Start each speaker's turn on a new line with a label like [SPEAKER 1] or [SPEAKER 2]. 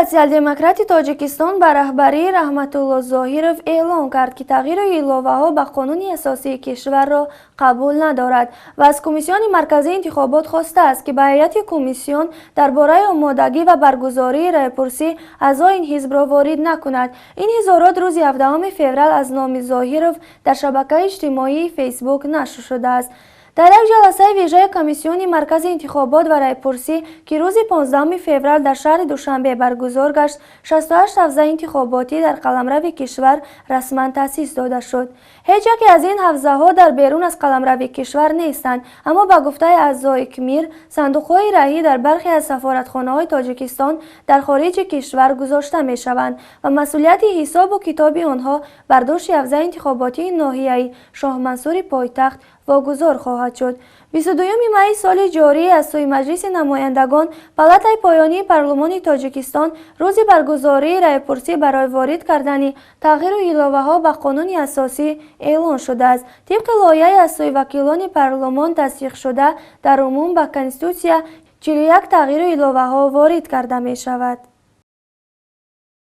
[SPEAKER 1] социал-демократи Тоҷикистон ба раҳбарии Раҳматулло Зоҳиров эълон кард, ки тағйири иловаҳо ба қонуни асосии кишварро қабул надорад ва аз Комиссиони марказии интихобот хостааст, ки ба ҳайати комиссион дар бораи омодагӣ ва баргузории раъйпурсии аъзои ин ҳизбро ворид накунад. Ин изҳорот рӯзи 17 феврал аз номи Зоҳиров дар шабакаи иҷтимоии фейсбук нашр шудааст. дар як ҷаласаи вижаи Комиссиони марказии интихобот ва раъйпурсӣ, ки рӯзи 15 феврал дар шаҳри Душанбе баргузор гашт, 68 ҳавзаи интихоботӣ дар қаламрави кишвар расман таъсис дода шуд. ҳеҷ яке аз ин ҳавзаҳо дар берун аз қаламрави кишвар нестанд, аммо ба гуфтаи аъзои КМИР, сандуқҳои раъӣ дар бархе аз сафоратхонаҳои Тоҷикистон дар хориҷи кишвар гузошта мешаванд ва масъулияти ҳисобу китоби онҳо бар дошти ҳавзаи интихоботии ноҳияи Шоҳмансури пойтахт واگذار خواهد شد. 22 مای سال جاری از سوی مجلس نمایندگان پالاتای پایانی پارلمان تاجیکستان روز برگزاری راهپرسی برای وارد کردن تغییر و ایلاوه‌ها به قانون اساسی اعلان شده است. طبق لایحه از سوی وکیلان پارلمان تصدیق شده در عموم به کنستیتوسیا 41 تغییر و ایلاوه‌ها وارد کرده می شود.